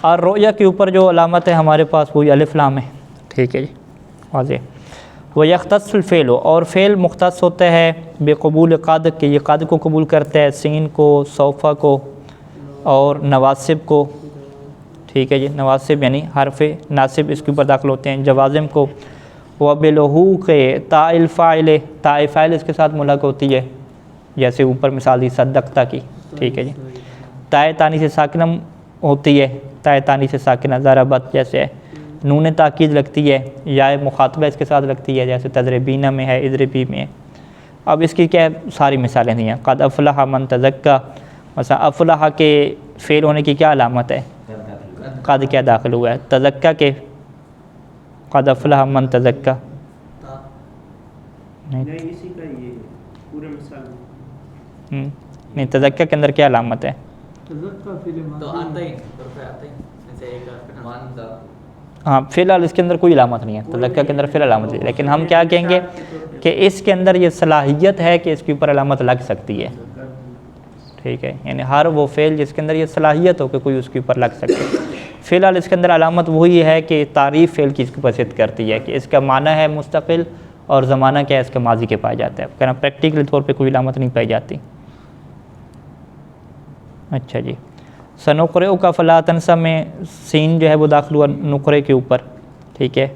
اور رؤیا کے اوپر جو علامت ہے ہمارے پاس وہی الف لام ہے، ٹھیک ہے جی، واضح۔ وَيَخْتَصُّ الْفِعْلُ، اور فعل مختص ہوتا ہے بقبول قد، کہ یہ قد کو قبول کرتا ہے، سین کو، سوفہ کو، اور نواسب کو، ٹھیک ہے جی، نواسب یعنی حرف ناصب اس کے اوپر داخل ہوتے ہیں، جوازم کو۔ وَبِلْحُوقِ تاء الفاعل، تاء فاعل اس کے ساتھ ملحق ہوتی ہے، جیسے اوپر مثال دی صدقتا کی، ٹھیک ہے جی۔ تاء تانی سے ساکنہ ہوتی ہے، تاء تانی سے ساکنہ، ضربت جیسے ہے۔ نون تاکید لگتی ہے، یا مخاطبہ اس کے ساتھ لگتی ہے، جیسے تضربینہ میں ہے، اضربی میں ہے۔ اب اس کی کیا ساری مثالیں دی ہیں۔ قد افلح من تزکا، مثلا افلح کے فعل ہونے کی کیا علامت ہے؟ قد کیا داخل ہوا ہے؟ تزکا کے قد افلح من تزکا نہیں، تزکا کے اندر کیا علامت ہے؟ ہاں، فی الحال اس کے اندر کوئی علامت نہیں ہے، تزکا کے اندر فی الحال علامت ہے، لیکن ہم کیا کہیں گے کہ اس کے اندر یہ صلاحیت ہے کہ اس کے اوپر علامت لگ سکتی ہے، ٹھیک ہے، یعنی ہر وہ فعل جس کے اندر یہ صلاحیت ہو کہ کوئی اس کے اوپر لگ سکے۔ فی الحال اس کے اندر علامت وہی ہے کہ تعریف فعل کی اس کو ضد کرتی ہے، کہ اس کا معنی ہے مستقل اور زمانہ کیا ہے اس کے ماضی کے پایا جاتا ہے، کہنا پریکٹیکل طور پہ کوئی علامت نہیں پائی جاتی۔ اچھا جی، سنقرئک کا فلا تنسیٰ میں سین جو ہے وہ داخل ہوا نقرے کے اوپر، ٹھیک ہے،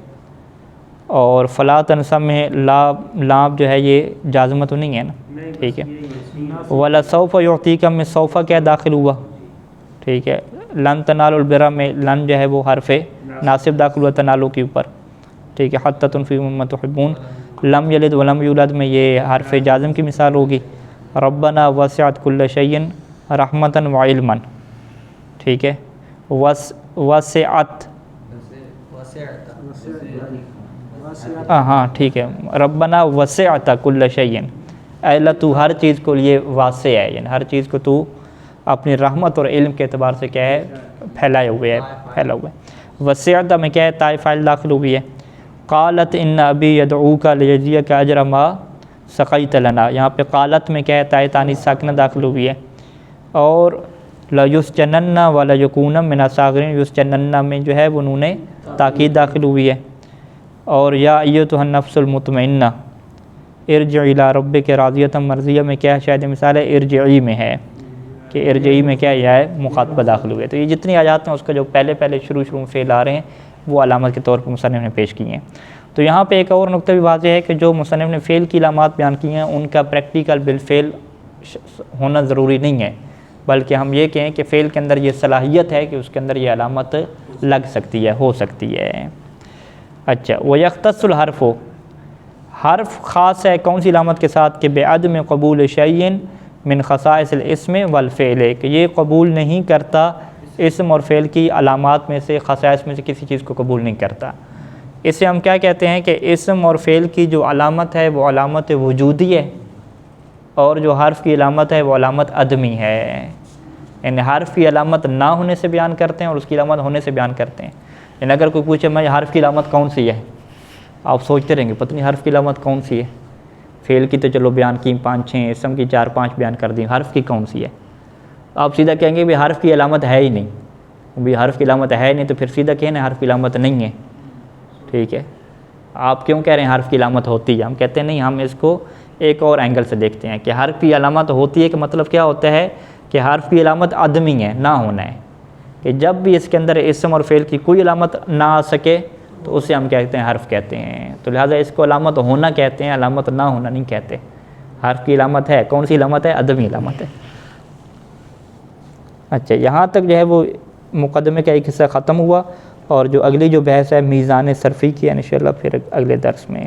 اور فلا تنسیٰ میں لام جو ہے یہ جازمہ تو نہیں ہے نا، ٹھیک ہے۔ وَلَسَوْفَ يُعْطِيكَ میں سوفہ کیا داخل ہوا، ٹھیک ہے۔ لن تنالوا البر میں لن جو ہے وہ حرف ناصب داخل ہوا تنالو کے اوپر، ٹھیک ہے۔ حتی تنفقوا مما تحبون، لم یلد ولم یولد میں یہ حرف جازم کی مثال ہوگی۔ ربنا وسعت کل شیء رحمتا وعلما، ٹھیک ہے۔ وسعت، ہاں ٹھیک ہے، ربنا وسعت کل شیء، اے اللہ تو ہر چیز کو لیے واسع ہے، یعنی ہر چیز کو تو اپنی رحمت اور علم کے اعتبار سے کیا ہے پھیلا ہوا ہے۔ وسعت میں کیا ہے تاء فاعل داخل ہوئی ہے۔ قالت ان ابی یدعوک لیجزیک اجر ما سقیت لنا، یہاں پہ قالت میں کیا ہے تاء تانیث ساکنہ داخل ہوئی ہے۔ اور لیسجنن ولیکون من الصاغرین، یسجنن میں جو ہے وہ نون تاکید داخل ہوئی ہے۔ اور یا ایتھا النفس المطمئنہ، ارجع الی ربک راضیۃ مرضیہ میں کیا شاید مثال ہے ارجعی میں ہے کہ ارجعی میں کیا ہے مخاطبہ داخل ہوئے. تو یہ جتنی آیات ہیں اس کا جو پہلے شروع میں فعل آ رہے ہیں وہ علامت کے طور پر مصنف نے پیش کی ہیں. تو یہاں پہ ایک اور نقطہ بھی واضح ہے کہ جو مصنف نے فعل کی علامات بیان کی ہیں ان کا پریکٹیکل بالفعل ہونا ضروری نہیں ہے، بلکہ ہم یہ کہیں کہ فعل کے اندر یہ صلاحیت ہے کہ اس کے اندر یہ علامت لگ سکتی ہے، ہو سکتی ہے. اچھا، وَيَخْتَصُّ الْحَرْفُ، حرف خاص ہے کون سی علامت کے ساتھ کہ بعدم قبول شیء من خصائص الاسم والفعل، کہ یہ قبول نہیں کرتا اسم اور فعل کی علامات میں سے، خصائص میں سے کسی چیز کو قبول نہیں کرتا. اس سے ہم کیا کہتے ہیں کہ اسم اور فعل کی جو علامت ہے وہ علامت وجودی ہے، اور جو حرف کی علامت ہے وہ علامت عدمی ہے. یعنی حرف کی علامت نہ ہونے سے بیان کرتے ہیں اور اس کی علامت ہونے سے بیان کرتے ہیں. یعنی اگر کوئی پوچھے میں حرف کی علامت کون سی ہے، آپ سوچتے رہیں گے پتہ نہیں حرف کی علامت کون سی ہے. فعل کی تو چلو بیان کی 5-6، اسم کی 4-5 بیان کر دیں، حرف کی کون سی ہے؟ آپ سیدھا کہیں گے بھی حرف کی علامت ہے ہی نہیں. بھی حرف کی علامت ہے نہیں تو پھر سیدھا کہیں نا حرف کی علامت نہیں ہے. ٹھیک ہے، آپ کیوں کہہ رہے ہیں حرف کی علامت ہوتی ہے؟ ہم کہتے ہیں نہیں، ہم اس کو ایک اور اینگل سے دیکھتے ہیں کہ حرف کی علامت ہوتی ہے کہ مطلب کیا ہوتا ہے کہ حرف کی علامت عدمی ہے، نہ ہونا ہے، کہ جب بھی اس کے اندر اسم اور فعل کی کوئی علامت نہ آ سکے تو اسے ہم کہتے ہیں حرف کہتے ہیں. تو لہٰذا اس کو علامت ہونا کہتے ہیں، علامت نہ ہونا نہیں کہتے. حرف کی علامت ہے، کون سی علامت ہے؟ عدمی علامت ہے. اچھا، یہاں تک جو ہے وہ مقدمے کا ایک حصہ ختم ہوا، اور جو اگلی جو بحث ہے میزان صرفی کی، انشاءاللہ پھر اگلے درس میں